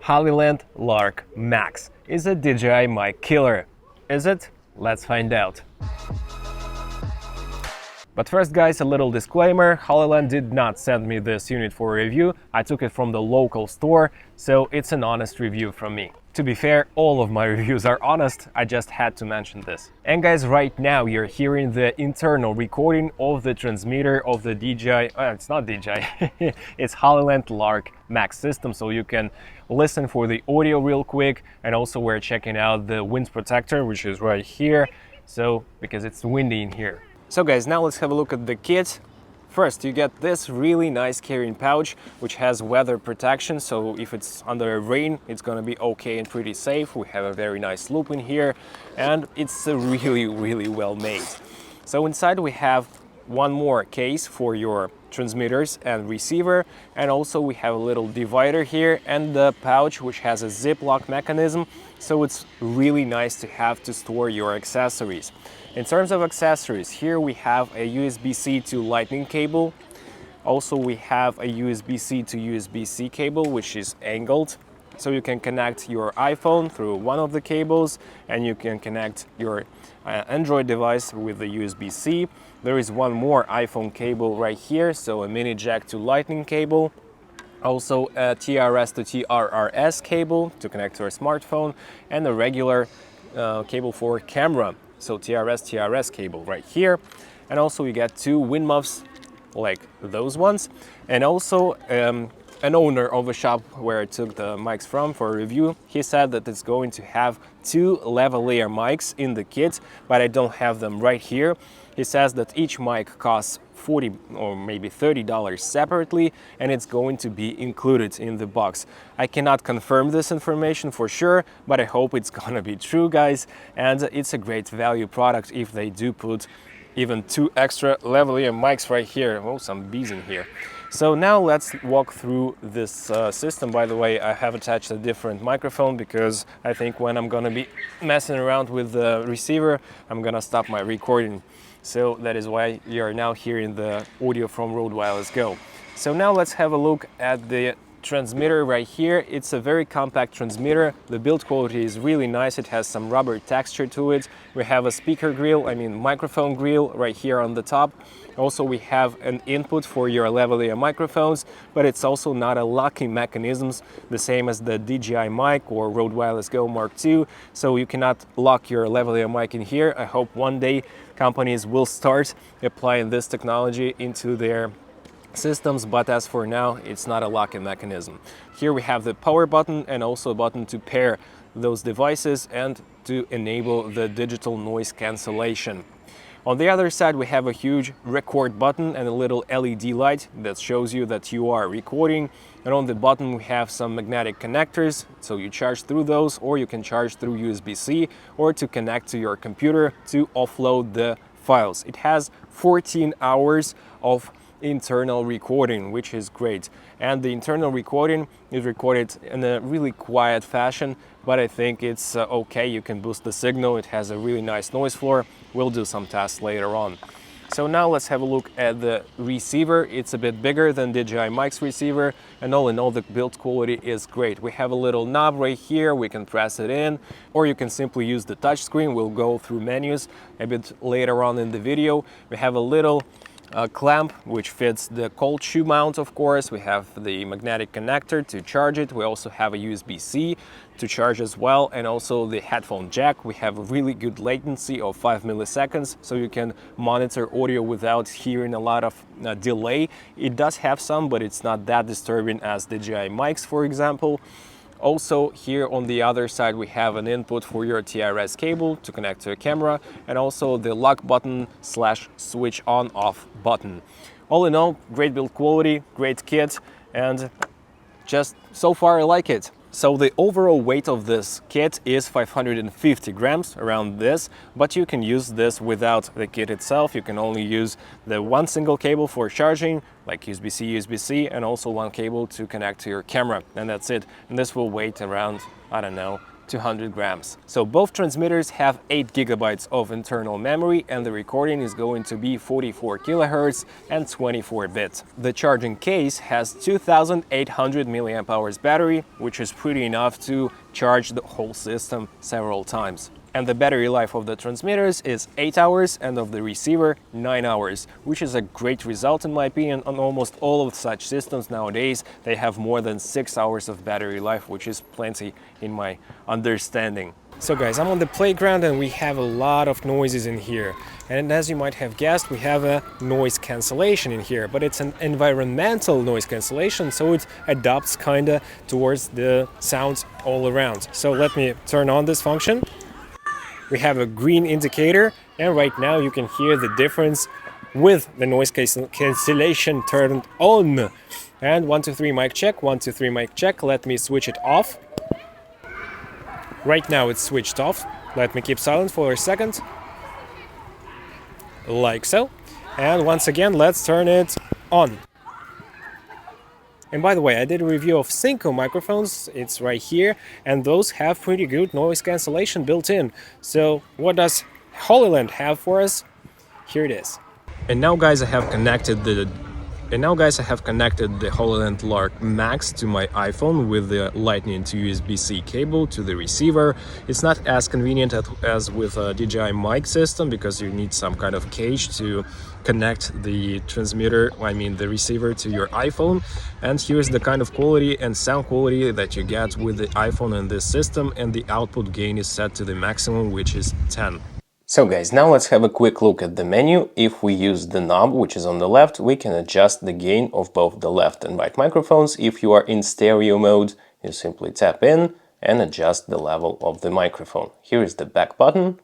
Hollyland Lark MAX is a DJI mic killer. Is it? Let's find out. But first guys, a little disclaimer, Hollyland did not send me this unit for review, I took it from the local store, so it's an honest review from me. To be fair, all of my reviews are honest, I just had to mention this. And guys, right now you're hearing the internal recording of the transmitter of the DJI, it's not DJI, it's Hollyland Lark MAX system, so you can listen for the audio real quick, and also we're checking out the wind protector, which is right here, so because it's windy in here. So guys, now let's have a look at the kit. First, you get this really nice carrying pouch, which has weather protection, so if it's under rain, it's gonna be okay and pretty safe. We have a very nice loop in here, and it's really well made. So inside we have one more case for your transmitters and receiver, and also we have a little divider here and the pouch which has a ziplock mechanism, so it's really nice to have to store your accessories. In terms of accessories, here we have a USB-C to lightning cable. Also we have a USB-C to USB-C cable which is angled, so you can connect your iPhone through one of the cables, and you can connect your Android device with the USB-C. There is one more iPhone cable right here, so a mini jack to lightning cable. Also a TRS to TRRS cable to connect to our smartphone, and a regular cable for camera. So TRS cable right here. And also we get two wind muffs like those ones. And also an owner of a shop where I took the mics from for a review, he said that it's going to have two lavalier mics in the kit, but I don't have them right here. He says that each mic costs $40 or maybe $30 separately, and it's going to be included in the box. I cannot confirm this information for sure, but I hope it's gonna be true, guys, and it's a great value product if they do put even two extra lavalier mics right here. Oh, some bees in here. So now let's walk through this system. By the way, I have attached a different microphone because I think when I'm gonna be messing around with the receiver, I'm gonna stop my recording. So that is why you're now hearing the audio from Rode Wireless Go. So now let's have a look at the transmitter right here. It's a very compact transmitter. The build quality is really nice. It has some rubber texture to it. We have a speaker grill, microphone grill right here on the top. Also we have an input for your lavalier microphones, but it's also not a locking mechanism, the same as the DJI mic or Rode Wireless Go Mark II, so you cannot lock your lavalier mic in here. I hope one day companies will start applying this technology into their systems, but as for now, it's not a locking mechanism. Here we have the power button and also a button to pair those devices and to enable the digital noise cancellation. On the other side, we have a huge record button and a little LED light that shows you that you are recording. And on the bottom, we have some magnetic connectors, so you charge through those, or you can charge through USB-C, or to connect to your computer to offload the files. It has 14 hours of internal recording, which is great, and the internal recording is recorded in a really quiet fashion, but I think it's okay. You can boost the signal. It has a really nice noise floor. We'll do some tests later on. So now let's have a look at the receiver. It's a bit bigger than DJI MIC's receiver, and all in all the build quality is great. We have a little knob right here, we can press it in, or you can simply use the touch screen. We'll go through menus a bit later on in the video. We have a little clamp which fits the cold shoe mount, of course. We have the magnetic connector to charge it. We also have a USB-C to charge as well, and also the headphone jack. We have a really good latency of 5 milliseconds, so you can monitor audio without hearing a lot of delay. It does have some, but it's not that disturbing as DJI mics, for example. Also here on the other side we have an input for your TRS cable to connect to a camera, and also the lock button / switch on off button. All in all, great build quality, great kit, and just so far I like it. So the overall weight of this kit is 550 grams, around this, but you can use this without the kit itself. You can only use the one single cable for charging, like USB-C, and also one cable to connect to your camera, and that's it. And this will weigh around, I don't know, 200 grams. So both transmitters have 8 gigabytes of internal memory, and the recording is going to be 44 kilohertz and 24 bit. The charging case has 2800 milliamp hours battery, which is pretty enough to charge the whole system several times. And the battery life of the transmitters is 8 hours and of the receiver 9 hours, which is a great result in my opinion. On almost all of such systems nowadays, they have more than 6 hours of battery life, which is plenty in my understanding. So guys, I'm on the playground and we have a lot of noises in here. And as you might have guessed, we have a noise cancellation in here, but it's an environmental noise cancellation, so it adapts kinda towards the sounds all around. So let me turn on this function. We have a green indicator, and right now you can hear the difference with the noise cancellation turned on. And 1, 2, 3 mic check, 1, 2, 3 mic check. Let me switch it off. Right now it's switched off. Let me keep silent for a second. Like so. And once again, let's turn it on. And by the way, I did a review of Synco microphones, it's right here, and those have pretty good noise cancellation built in. So what does Hollyland have for us? Here it is. And now guys, I have connected the Hollyland Lark MAX to my iPhone with the Lightning to USB-C cable to the receiver. It's not as convenient as with a DJI MIC system, because you need some kind of cage to connect the the receiver to your iPhone. And here's the kind of quality and sound quality that you get with the iPhone in this system, and the output gain is set to the maximum, which is 10. So guys, now let's have a quick look at the menu. If we use the knob, which is on the left, we can adjust the gain of both the left and right microphones. If you are in stereo mode, you simply tap in and adjust the level of the microphone. Here is the back button.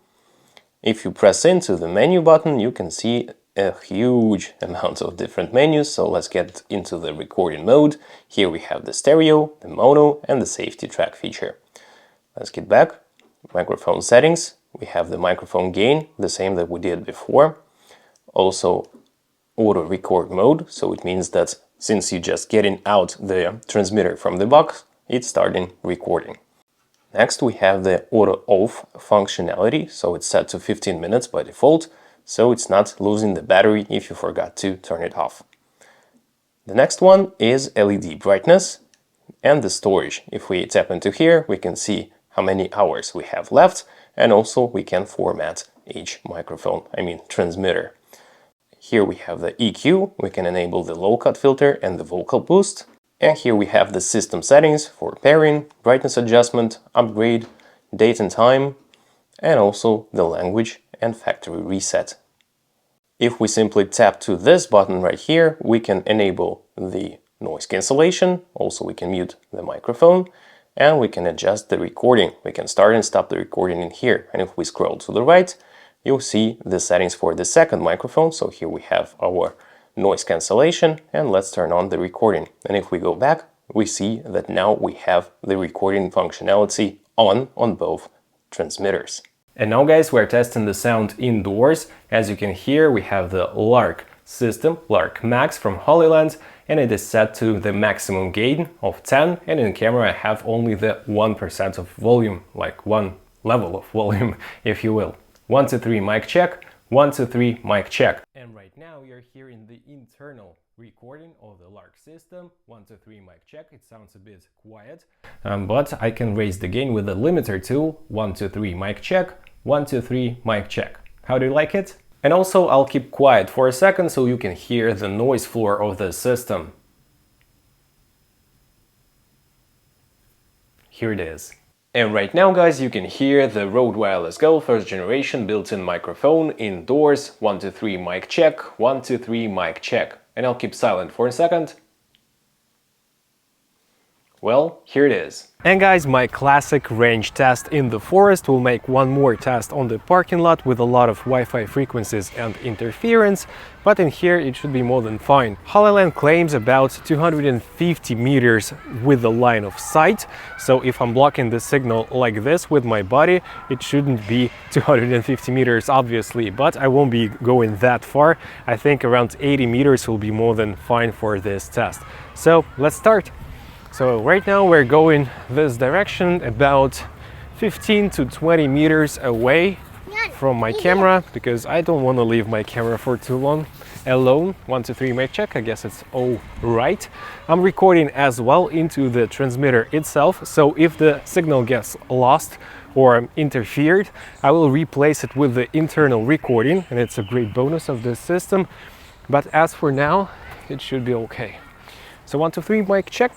If you press into the menu button, you can see a huge amount of different menus. So let's get into the recording mode. Here we have the stereo, the mono, and the safety track feature. Let's get back. Microphone settings. We have the microphone gain, the same that we did before. Also auto record mode, so it means that since you're just getting out the transmitter from the box, it's starting recording. Next we have the auto off functionality, so it's set to 15 minutes by default, so it's not losing the battery if you forgot to turn it off. The next one is LED brightness and the storage. If we tap into here, we can see how many hours we have left, and also we can format each transmitter. Here we have the EQ, we can enable the low cut filter and the vocal boost. And here we have the system settings for pairing, brightness adjustment, upgrade, date and time, and also the language and factory reset. If we simply tap to this button right here, we can enable the noise cancellation, also we can mute the microphone, and we can adjust the recording. We can start and stop the recording in here. And if we scroll to the right, you'll see the settings for the second microphone. So here we have our noise cancellation, and let's turn on the recording. And if we go back, we see that now we have the recording functionality on both transmitters. And now guys, we're testing the sound indoors. As you can hear, we have the Lark system, Lark MAX from Hollyland, and it is set to the maximum gain of 10, and in camera I have only the 1% of volume, like one level of volume, if you will. 1, 2, 3 mic check, 1, 2, 3 mic check. And right now you're hearing the internal recording of the Lark system. 1, 2, 3 mic check. It sounds a bit quiet, but I can raise the gain with the limiter tool. 1, 2, 3 mic check, 1, 2, 3 mic check. How do you like it? And also I'll keep quiet for a second so you can hear the noise floor of the system. Here it is. And right now guys, you can hear the Rode Wireless Go first generation built-in microphone indoors. 1, 2, 3 mic check, 1, 2, 3 mic check. And I'll keep silent for a second. Well, here it is. And guys, my classic range test in the forest. We'll make one more test on the parking lot with a lot of Wi-Fi frequencies and interference, but in here it should be more than fine. Hollyland claims about 250 meters with the line of sight, so if I'm blocking the signal like this with my body, it shouldn't be 250 meters obviously, but I won't be going that far. I think around 80 meters will be more than fine for this test. So let's start. So right now we're going this direction about 15 to 20 meters away from my camera, because I don't want to leave my camera for too long alone. 1 2 3 mic check. I guess it's all right. I'm recording as well into the transmitter itself, so if the signal gets lost or interfered, I will replace it with the internal recording, and it's a great bonus of this system. But as for now, it should be okay. So 1 2 3 mic check.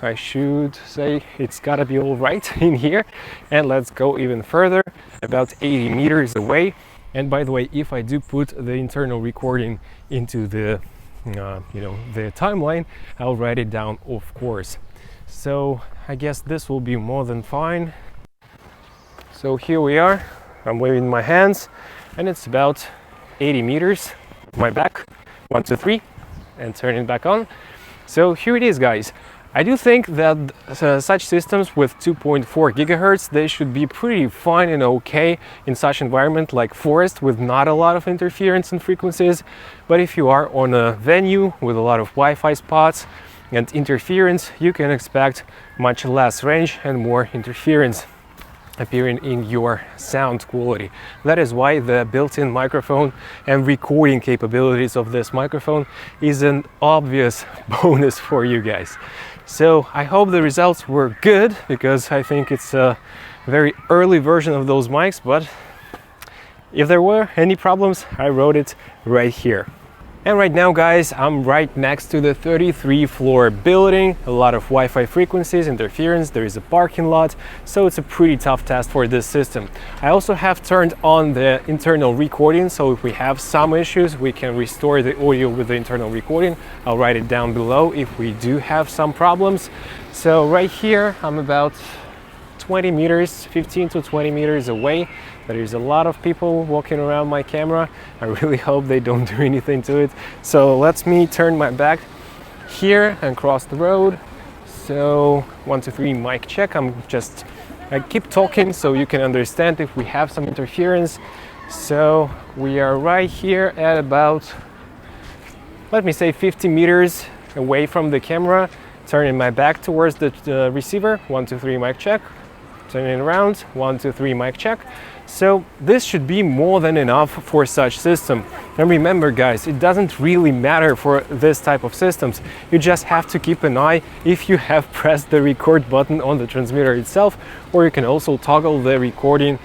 I should say it's gotta be all right in here. And let's go even further, about 80 meters away. And by the way, if I do put the internal recording into the the timeline, I'll write it down, of course. So I guess this will be more than fine. So here we are. I'm waving my hands, and it's about 80 meters. My back, 1 2 3, and turn it back on. So here it is, guys. I do think that such systems with 2.4 gigahertz, they should be pretty fine and okay in such environment like forest with not a lot of interference and frequencies. But if you are on a venue with a lot of Wi-Fi spots and interference, you can expect much less range and more interference appearing in your sound quality. That is why the built-in microphone and recording capabilities of this microphone is an obvious bonus for you guys. So I hope the results were good, because I think it's a very early version of those mics, but if there were any problems, I wrote it right here. And right now, guys, I'm right next to the 33 floor building. A lot of Wi-Fi frequencies, interference, there is a parking lot, so it's a pretty tough test for this system. I also have turned on the internal recording, so if we have some issues, we can restore the audio with the internal recording. I'll write it down below if we do have some problems. So right here, I'm about 20 meters, 15 to 20 meters away. There is a lot of people walking around my camera. I really hope they don't do anything to it. So let me turn my back here and cross the road. So 1 2 3 mic check. I keep talking so you can understand if we have some interference. So we are right here at about, let me say, 50 meters away from the camera. Turning my back towards the receiver. 1 2 3 mic check. Turning around. 1 2 3 mic check. So this should be more than enough for such system. And remember, guys, it doesn't really matter for this type of systems. You just have to keep an eye if you have pressed the record button on the transmitter itself, or you can also toggle the recording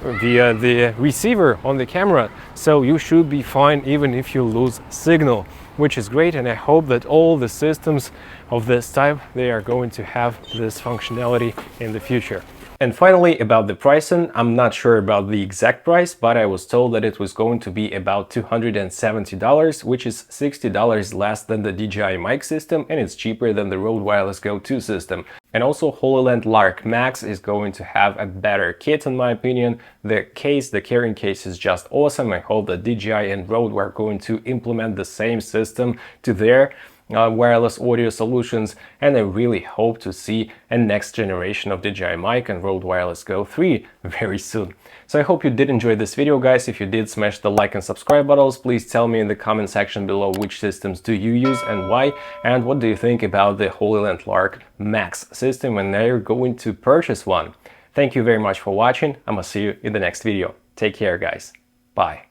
via the receiver on the camera. So you should be fine even if you lose signal, which is great. And I hope that all the systems of this type, they are going to have this functionality in the future. And finally, about the pricing, I'm not sure about the exact price, but I was told that it was going to be about $270, which is $60 less than the DJI MIC system, and it's cheaper than the Rode Wireless Go 2 system. And also Hollyland Lark MAX is going to have a better kit, in my opinion. The carrying case is just awesome. I hope that DJI and Rode are going to implement the same system to their wireless audio solutions, and I really hope to see a next generation of DJI MIC and Rode Wireless Go 3 very soon. So I hope you did enjoy this video, guys. If you did, smash the like and subscribe buttons. Please tell me in the comment section below which systems do you use and why, and what do you think about the Hollyland Lark MAX system when you're going to purchase one. Thank you very much for watching. I'm gonna see you in the next video. Take care, guys. Bye.